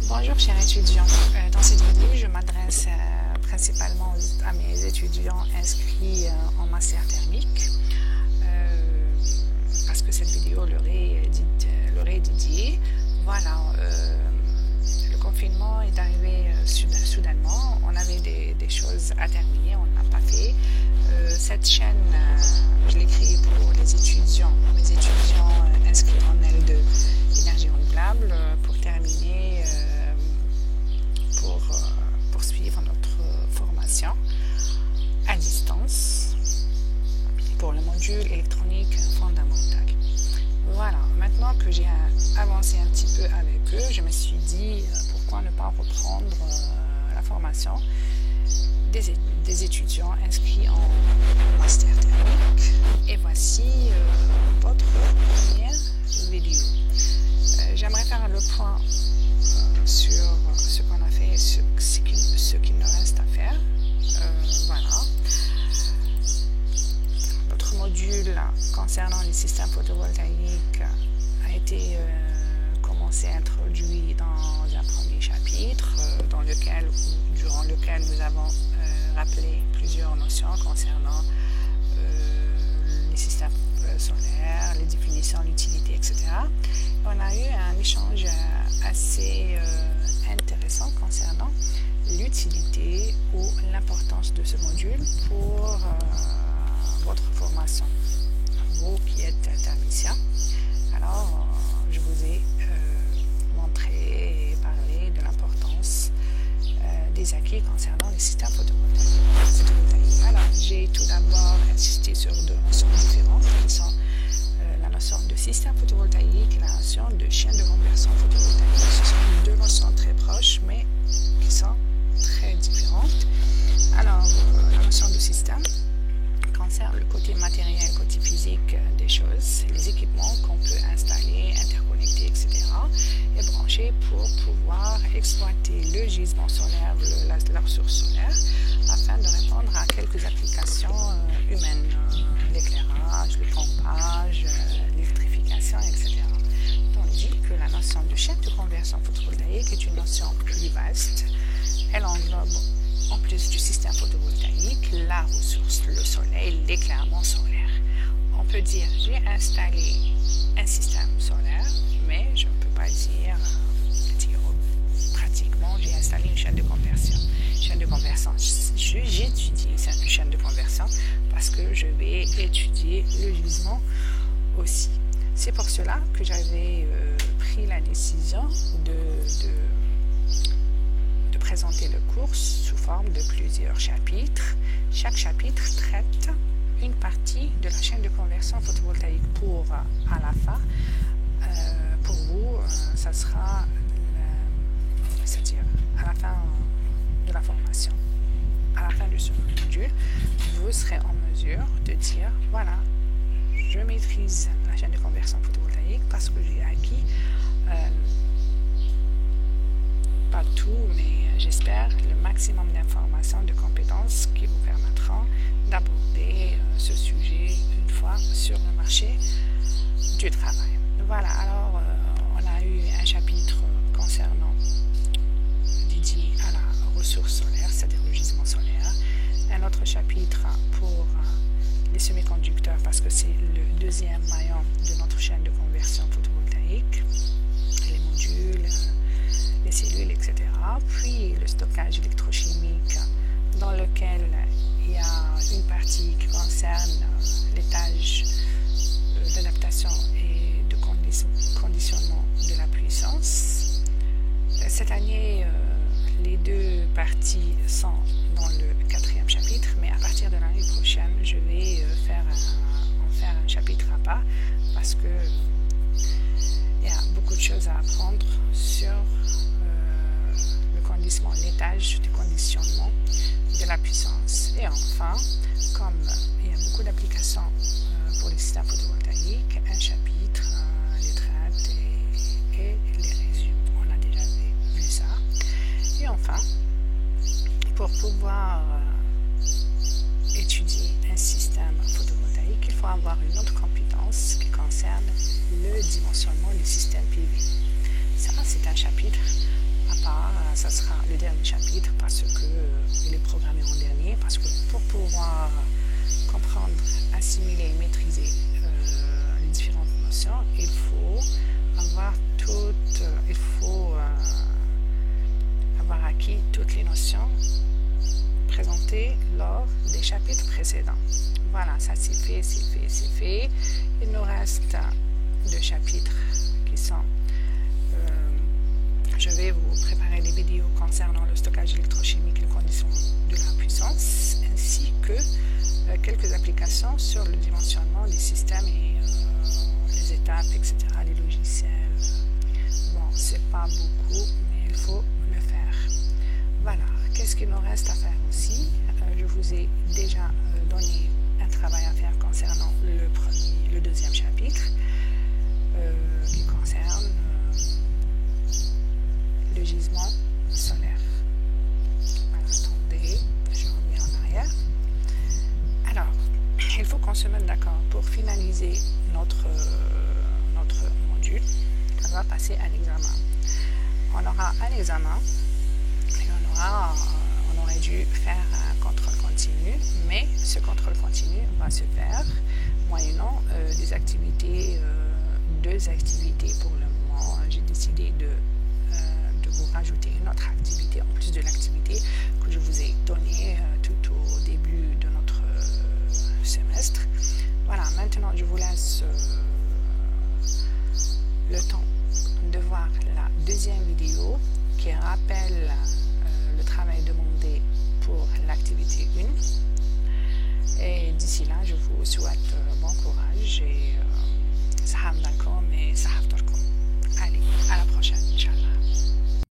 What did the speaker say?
Bonjour chers étudiants, dans cette vidéo je m'adresse principalement à mes étudiants inscrits en master thermique parce que cette vidéo leur est dédiée. Voilà, le confinement est arrivé soudainement, on avait des choses à terminer, on n'a pas fait. Cette chaîne, je l'ai créée pour mes étudiants inscrits en L2 énergie renouvelable pour terminer, pour poursuivre notre formation à distance pour le module électronique fondamental. Voilà, maintenant que j'ai avancé un petit peu avec eux, je me suis dit pourquoi ne pas reprendre la formation des étudiants inscrits en master thermique. Et voici votre première vidéo. J'aimerais faire le point sur ce qu'on a fait et ce qu'il nous reste à faire. Voilà. Notre module concernant les systèmes photovoltaïques a été commencé à introduit dans un premier chapitre durant lequel nous avons rappelé plusieurs notions concernant les systèmes solaires, les définitions, l'utilité, etc. On a eu un échange assez intéressant concernant l'utilité ou l'importance de ce module pour votre formation, vous qui êtes thermiciens. Alors, je vous ai montré et parlé de l'importance des acquis concernant les systèmes photovoltaïques. Alors, j'ai tout d'abord insisté sur deux notions différentes qui sont la notion de système photovoltaïque et la notion de chaîne de conversion photovoltaïque. Ce sont deux notions très proches mais qui sont très différentes. Alors, la notion de système concerne le côté matériel, le côté physique des choses, les équipements qu'on peut installer, interconnecter, etc. et brancher pour pouvoir exploiter le gisement solaire, la ressource solaire, afin de répondre à quelques applications humaines, l'éclairage, le pompage, l'électrification, etc. Tandis que la notion de chaîne de conversion photovoltaïque est une notion plus vaste. Elle englobe, en plus du système photovoltaïque, la ressource, le soleil, l'éclairement solaire. On peut dire j'ai installé un système solaire, mais je ne peux pas dire pratiquement j'ai installé une chaîne de conversion. J'étudie une chaîne de conversion parce que je vais étudier le gisement aussi. C'est pour cela que j'avais pris la décision de présenter le cours sous forme de plusieurs chapitres. Chaque chapitre traite une partie de la chaîne de conversion photovoltaïque pour à la fin, pour vous, ça sera c'est-à-dire à la fin de la formation, à la fin de ce module, vous serez en mesure de dire voilà, je maîtrise la chaîne de conversion photovoltaïque parce que j'ai acquis pas tout, mais j'espère le maximum d'informations, de compétences qui vous permettront d'aborder ce sujet une fois sur le marché du travail. Voilà, alors on a eu un chapitre concernant dédié à la ressource solaire, c'est-à-dire le gisement solaire, un autre chapitre pour les semi-conducteurs parce que c'est le deuxième maillon de notre chaîne de conversion photovoltaïque, les modules, les cellules, etc. Puis le stockage électrochimique dans lequel il y a une partie qui concerne les tâches d'adaptation et de conditionnement de la puissance. Cette année, les deux parties sont dans le 4e chapitre, mais à partir de l'année prochaine, je vais en faire un chapitre à part parce que il y a beaucoup de choses à apprendre sur l'étage du conditionnement de la puissance. Et enfin, comme il y a beaucoup d'applications pour les systèmes photovoltaïques, un chapitre les traite et les résume. On a déjà vu ça. Et enfin, pour pouvoir étudier un système photovoltaïque, il faut avoir une autre compétence qui concerne le dimensionnement du système PV. Ça, c'est un ça sera le dernier chapitre parce que il est programmé en dernier, parce que pour pouvoir comprendre, assimiler, maîtriser les différentes notions, il faut avoir acquis toutes les notions présentées lors des chapitres précédents. Voilà, ça c'est fait. Il nous reste 2 chapitres qui sont je vais vous préparer des vidéos concernant le stockage électrochimique, les conditions de la puissance, ainsi que quelques applications sur le dimensionnement des systèmes et les étapes, etc., les logiciels. Bon, c'est pas beaucoup, mais il faut le faire. Voilà, qu'est-ce qu'il nous reste à faire aussi? Je vous ai déjà donné un travail à faire concernant le deuxième chapitre, qui concerne le gisement solaire. Voilà, attendez, je reviens en arrière. Alors, il faut qu'on se mette d'accord pour finaliser notre module. On va passer à l'examen. On aura un examen et on aurait dû faire un contrôle continu, mais ce contrôle continu va se faire moyennant des activités, 2 activités pour le moment. J'ai décidé de vous rajouter une autre activité en plus de l'activité que je vous ai donnée tout au début de notre semestre. Voilà, maintenant je vous laisse le temps de voir la deuxième vidéo qui rappelle le travail demandé pour l'activité 1. Et d'ici là, je vous souhaite bon courage et Allez, à la prochaine, Inch'Allah.